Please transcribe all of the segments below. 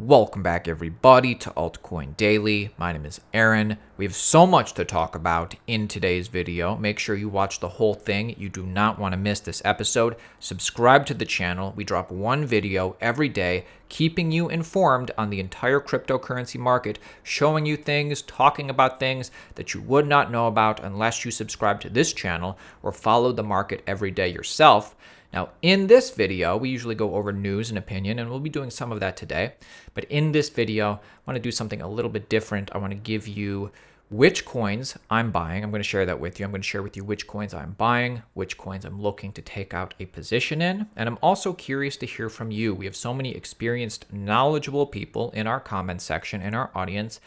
Welcome back everybody to Altcoin Daily. My name is Aaron. We have so much to talk about in today's video. Make sure you watch the whole thing. You do not want to miss this episode. Subscribe to the channel. We drop one video every day, keeping you informed on the entire cryptocurrency market, showing you things, talking about things that you would not know about unless you subscribe to this channel or follow the market every day yourself. Now, in this video, we usually go over news and opinion, and we'll be doing some of that today. But in this video, I want to do something a little bit different. I want to give you which coins I'm buying. I'm going to share that with you. I'm going to share with you which coins I'm buying, which coins I'm looking to take out a position in. And I'm also curious to hear from you. We have so many experienced, knowledgeable people in our comment section, in our audience.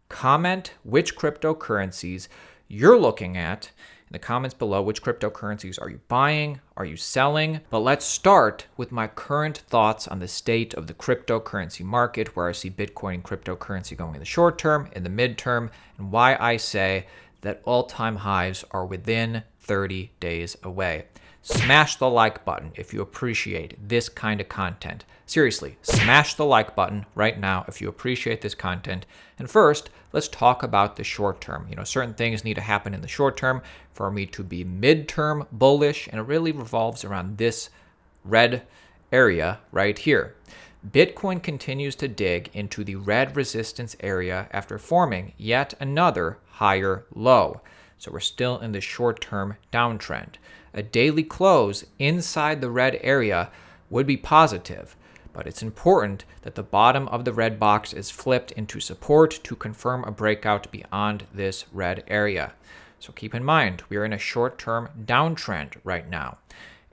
Comment which cryptocurrencies you're looking at in the comments below. Which cryptocurrencies are you buying? Are you selling? But let's start with my current thoughts on the state of the cryptocurrency market, where I see Bitcoin and cryptocurrency going in the short term, in the midterm, and why I say that all-time highs are within 30 days away. Smash the like button if you appreciate this kind of content. Seriously, smash the like button right now if you appreciate this content. And first, let's talk about the short term. Certain things need to happen in the short term for me to be midterm bullish, and it really revolves around this red area right here. Bitcoin continues to dig into the red resistance area after forming yet another higher low. So we're still in the short-term downtrend. A daily close inside the red area would be positive, but it's important that the bottom of the red box is flipped into support to confirm a breakout beyond this red area. So keep in mind, we are in a short-term downtrend right now.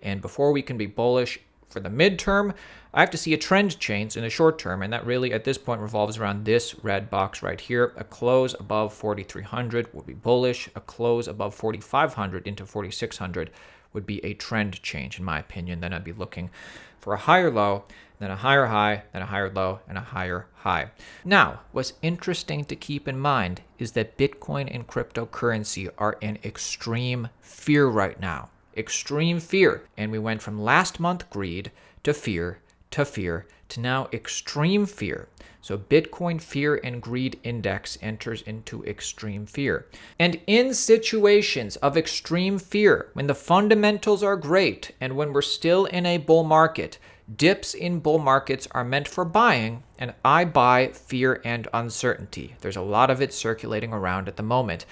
And before we can be bullish for the midterm, I have to see a trend change in the short term, and that really at this point revolves around this red box right here. A close above 4,300 would be bullish. A close above 4,500 into 4,600 would be a trend change, in my opinion. Then I'd be looking for a higher low, then a higher high, then a higher low, and a higher high. Now, what's interesting to keep in mind is that Bitcoin and cryptocurrency are in extreme fear right now. Extreme fear. And we went from last month greed to fear to now extreme fear. So Bitcoin fear and greed index enters into extreme fear. And in situations of extreme fear, when the fundamentals are great and when we're still in a bull market, dips in bull markets are meant for buying, and I buy fear and uncertainty. There's a lot of it circulating around at the moment.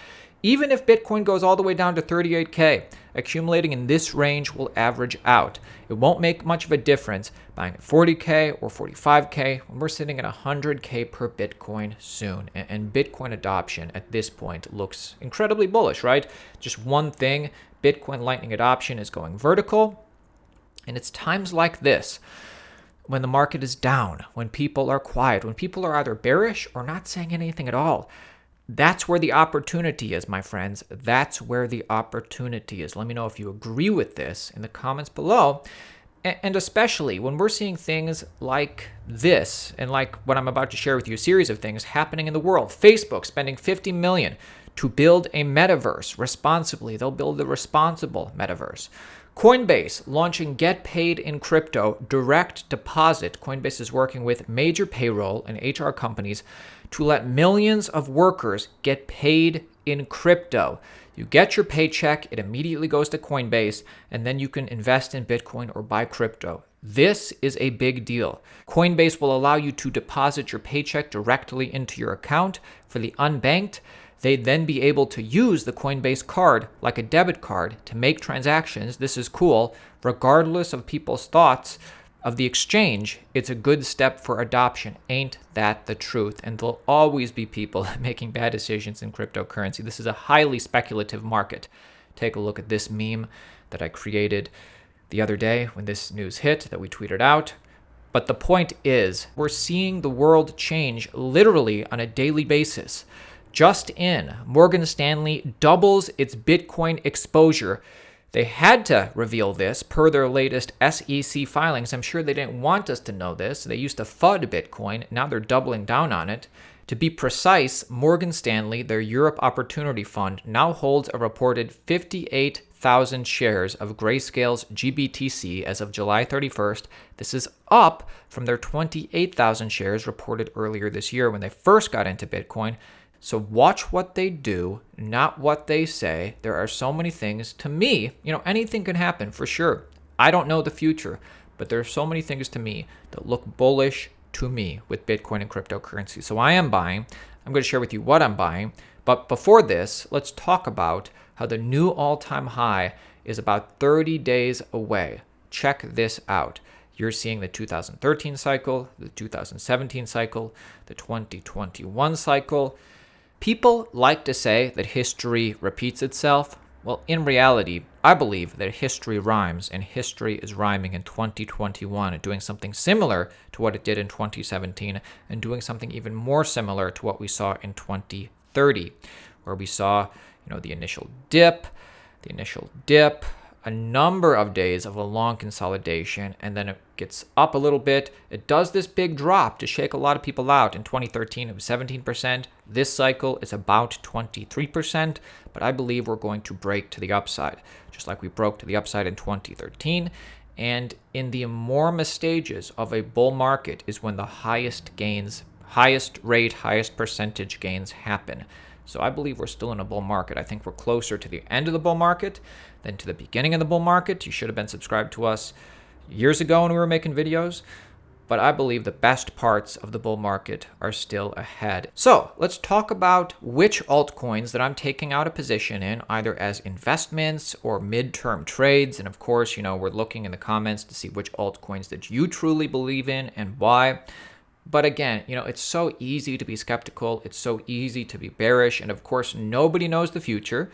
Even if Bitcoin goes all the way down to 38K, accumulating in this range will average out. It won't make much of a difference buying at 40K or 45K when we're sitting at 100K per Bitcoin soon. And Bitcoin adoption at this point looks incredibly bullish, right? Just one thing, Bitcoin Lightning adoption is going vertical. And it's times like this, when the market is down, when people are quiet, when people are either bearish or not saying anything at all. That's where the opportunity is, my friends. That's where the opportunity is. Let me know if you agree with this in the comments below. And especially when we're seeing things like this, and like what I'm about to share with you, a series of things happening in the world. Facebook spending $50 million to build a metaverse responsibly. They'll build the responsible metaverse. Coinbase launching Get Paid in Crypto direct deposit. Coinbase is working with major payroll and HR companies to let millions of workers get paid in crypto. You get your paycheck, it immediately goes to Coinbase, and then you can invest in Bitcoin or buy crypto. This is a big deal. Coinbase will allow you to deposit your paycheck directly into your account. For the unbanked, they'd then be able to use the Coinbase card like a debit card to make transactions. This is cool. Regardless of people's thoughts of the exchange, it's a good step for adoption. Ain't that the truth? And there'll always be people making bad decisions in cryptocurrency. This is a highly speculative market. Take a look at this meme that I created the other day when this news hit that we tweeted out. But the point is, we're seeing the world change literally on a daily basis. Just in, Morgan Stanley doubles its Bitcoin exposure. They had to reveal this per their latest SEC filings. I'm sure they didn't want us to know this. They used to FUD Bitcoin. Now they're doubling down on it. To be precise, Morgan Stanley, their Europe Opportunity Fund, now holds a reported 28,000 shares of Grayscale's GBTC as of July 31st. This is up from their 28,000 shares reported earlier this year when they first got into Bitcoin. So watch what they do, not what they say. There are so many things. To me, anything can happen for sure. I don't know the future, but there are so many things to me that look bullish to me with Bitcoin and cryptocurrency. So I am buying. I'm going to share with you what I'm buying. But before this, let's talk about how the new all-time high is about 30 days away. Check this out. You're seeing the 2013 cycle, the 2017 cycle, the 2021 cycle. People like to say that history repeats itself. Well, in reality, I believe that history rhymes, and history is rhyming in 2021 and doing something similar to what it did in 2017 and doing something even more similar to what we saw in 2030, where we saw, the initial dip, a number of days of a long consolidation, and then it gets up a little bit. It does this big drop to shake a lot of people out. In 2013, it was 17%. This cycle is about 23%, but I believe we're going to break to the upside, just like we broke to the upside in 2013. And in the enormous stages of a bull market is when the highest percentage gains happen. So I believe we're still in a bull market. I think we're closer to the end of the bull market than to the beginning of the bull market. You should have been subscribed to us years ago when we were making videos. But I believe the best parts of the bull market are still ahead. So let's talk about which altcoins that I'm taking out a position in, either as investments or midterm trades. And of course, we're looking in the comments to see which altcoins that you truly believe in and why. But again, it's so easy to be skeptical. It's so easy to be bearish. And of course, nobody knows the future.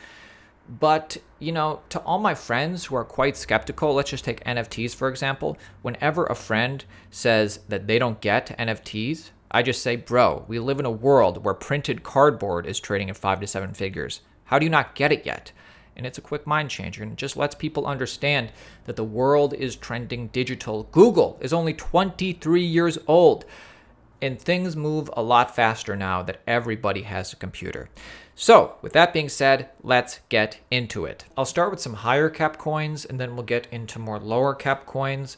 But, to all my friends who are quite skeptical, let's just take NFTs, for example. Whenever a friend says that they don't get NFTs, I just say, bro, we live in a world where printed cardboard is trading at 5 to 7 figures. How do you not get it yet? And it's a quick mind changer, and it just lets people understand that the world is trending digital. Google is only 23 years old. And things move a lot faster now that everybody has a computer. So with that being said, let's get into it. I'll start with some higher cap coins, and then we'll get into more lower cap coins.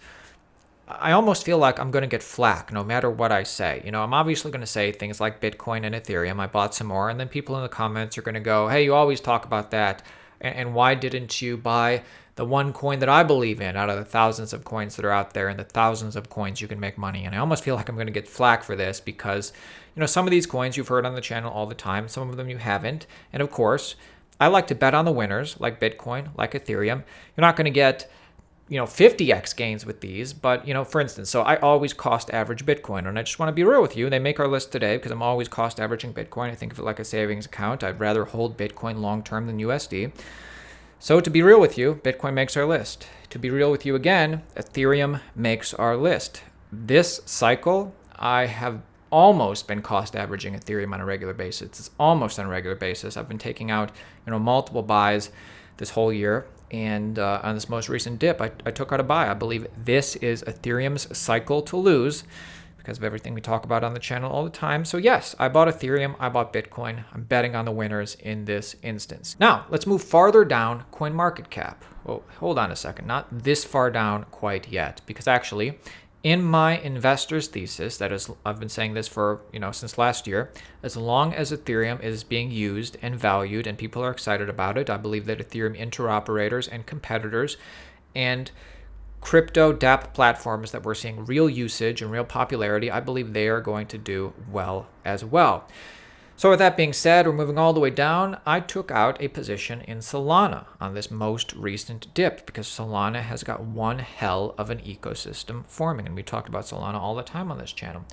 I almost feel like I'm going to get flack no matter what I say. I'm obviously going to say things like Bitcoin and Ethereum. I bought some more, and then people in the comments are going to go, hey, you always talk about that. And why didn't you buy the one coin that I believe in out of the thousands of coins that are out there and the thousands of coins you can make money? And I almost feel like I'm going to get flack for this because, some of these coins you've heard on the channel all the time. Some of them you haven't. And of course, I like to bet on the winners like Bitcoin, like Ethereum. You're not going to get 50x gains with these, but for instance, so I always cost average Bitcoin, and I just want to be real with you. They make our list today because I'm always cost averaging Bitcoin. I think of it like a savings account. I'd rather hold Bitcoin long term than USD. So to be real with you, Bitcoin makes our list. To be real with you again, Ethereum makes our list. This cycle, I have almost been cost averaging Ethereum on a regular basis. It's almost on a regular basis. I've been taking out multiple buys this whole year. And on this most recent dip, I took out a buy. I believe this is Ethereum's cycle to lose because of everything we talk about on the channel all the time. So yes, I bought Ethereum, I bought Bitcoin. I'm betting on the winners in this instance. Now, let's move farther down CoinMarketCap. Well, hold on a second. Not this far down quite yet, because actually, in my investor's thesis, that is, I've been saying this for, since last year, as long as Ethereum is being used and valued and people are excited about it, I believe that Ethereum interoperators and competitors and crypto dApp platforms that we're seeing real usage and real popularity, I believe they are going to do well as well. So with that being said, we're moving all the way down. I took out a position in Solana on this most recent dip because Solana has got one hell of an ecosystem forming. And we talked about Solana all the time on this channel.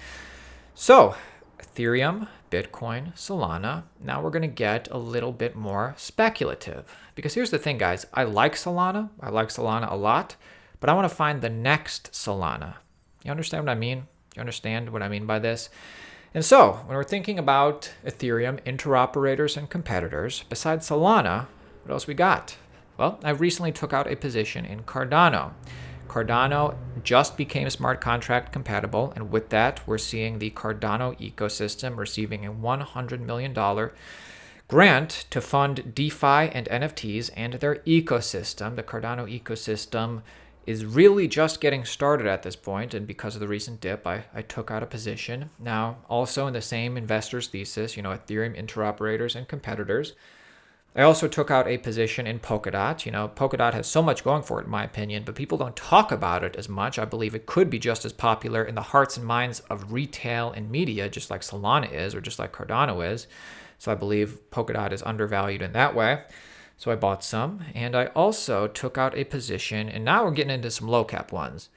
So Ethereum, Bitcoin, Solana. Now we're going to get a little bit more speculative. Because here's the thing, guys. I like Solana. I like Solana a lot. But I want to find the next Solana. You understand what I mean? You understand what I mean by this? And so, when we're thinking about Ethereum, interoperators, and competitors, besides Solana, what else we got? Well, I recently took out a position in Cardano. Cardano just became smart contract compatible, and with that, we're seeing the Cardano ecosystem receiving a $100 million grant to fund DeFi and NFTs and their ecosystem. The Cardano ecosystem is really just getting started at this point, and because of the recent dip, I took out a position. Now, also in the same investor's thesis, Ethereum interoperators and competitors, I also took out a position in Polkadot. Polkadot has so much going for it, in my opinion, but people don't talk about it as much. I believe it could be just as popular in the hearts and minds of retail and media, just like Solana is, or just like Cardano is. So I believe Polkadot is undervalued in that way. So I bought some, and I also took out a position, and now we're getting into some low cap ones.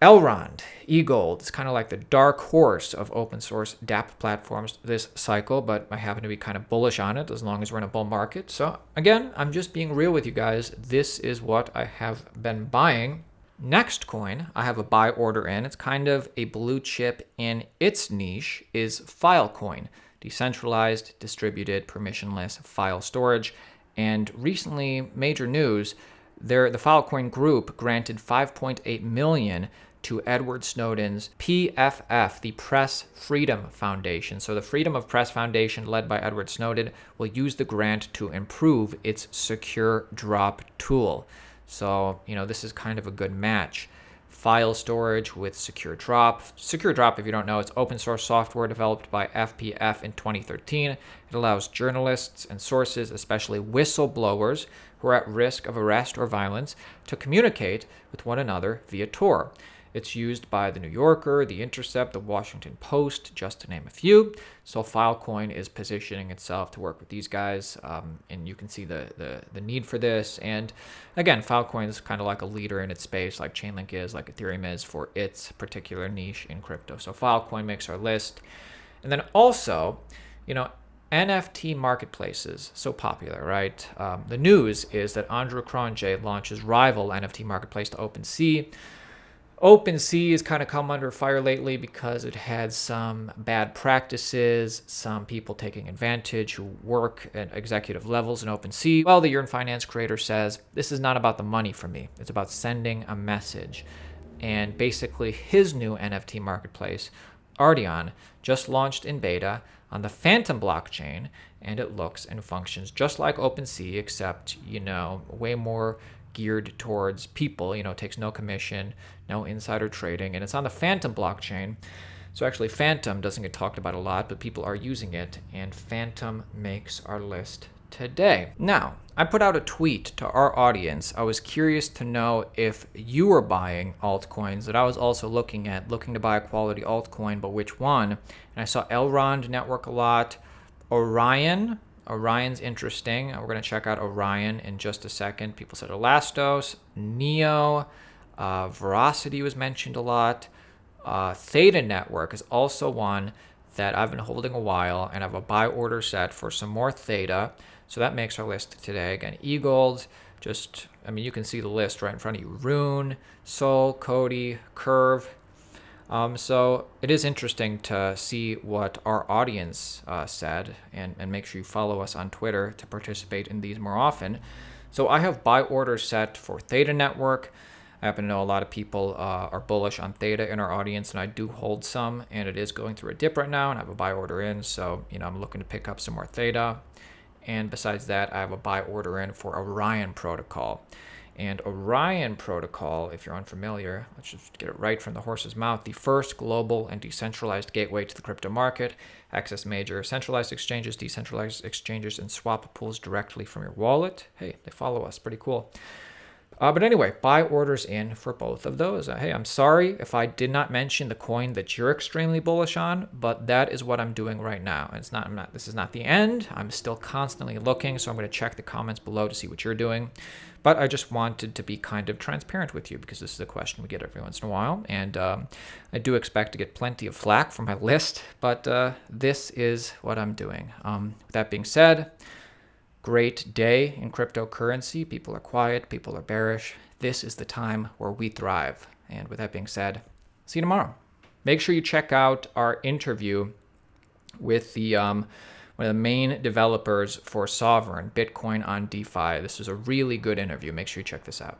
Elrond, eGold, is kind of like the dark horse of open source DApp platforms this cycle, but I happen to be kind of bullish on it as long as we're in a bull market. So again, I'm just being real with you guys. This is what I have been buying. Next coin I have a buy order in. It's kind of a blue chip in its niche is Filecoin, decentralized, distributed, permissionless file storage. And recently, major news, the Filecoin group granted $5.8 million to Edward Snowden's PFF, the Press Freedom Foundation. So the Freedom of Press Foundation, led by Edward Snowden, will use the grant to improve its secure drop tool. So, this is kind of a good match. File storage with secure drop. Secure drop, if you don't know, it's open source software developed by FPF in 2013. It allows journalists and sources, especially whistleblowers who are at risk of arrest or violence, to communicate with one another via Tor. It's used by The New Yorker, The Intercept, The Washington Post, just to name a few. So Filecoin is positioning itself to work with these guys, and you can see the need for this. And again, Filecoin is kind of like a leader in its space, like Chainlink is, like Ethereum is for its particular niche in crypto. So Filecoin makes our list. And then also, NFT marketplaces, so popular, right? The news is that Andrew Cronje launches rival NFT marketplace to OpenSea. OpenSea has kind of come under fire lately because it had some bad practices, some people taking advantage who work at executive levels in OpenSea. Well, the Yearn Finance creator says, this is not about the money for me. It's about sending a message. And basically his new NFT marketplace, Ardeon, just launched in beta on the Phantom blockchain, and it looks and functions just like OpenSea, except, way more geared towards people. It takes no commission, no insider trading, and it's on the Phantom blockchain. So actually Phantom doesn't get talked about a lot, but people are using it, and Phantom makes our list today. Now, I put out a tweet to our audience. I was curious to know if you were buying altcoins that I was also looking to buy a quality altcoin, but which one? And I saw Elrond Network a lot. Orion's interesting. We're going to check out Orion in just a second. People said Elastos, Neo, Veracity was mentioned a lot. Theta Network is also one that I've been holding a while, and I have a buy order set for some more Theta. So that makes our list today. Again, eGold, you can see the list right in front of you. Rune, Sol, Cody, Curve. So it is interesting to see what our audience said, and make sure you follow us on Twitter to participate in these more often. So I have buy orders set for Theta Network. I happen to know a lot of people are bullish on Theta in our audience, and I do hold some, and it is going through a dip right now, and I have a buy order in. So, I'm looking to pick up some more Theta. And besides that, I have a buy order in for Orion Protocol. And Orion Protocol, if you're unfamiliar, let's just get it right from the horse's mouth, the first global and decentralized gateway to the crypto market, access major centralized exchanges, decentralized exchanges, and swap pools directly from your wallet. Hey, they follow us, pretty cool. But anyway, buy orders in for both of those. Hey, I'm sorry if I did not mention the coin that you're extremely bullish on, but that is what I'm doing right now. And this is not the end. I'm still constantly looking, so I'm going to check the comments below to see what you're doing. But I just wanted to be kind of transparent with you because this is a question we get every once in a while. And I do expect to get plenty of flack from my list, but this is what I'm doing. With that being said, great day in cryptocurrency. People are quiet. People are bearish. This is the time where we thrive. And with that being said, see you tomorrow. Make sure you check out our interview with the one of the main developers for Sovereign, Bitcoin on DeFi. This is a really good interview. Make sure you check this out.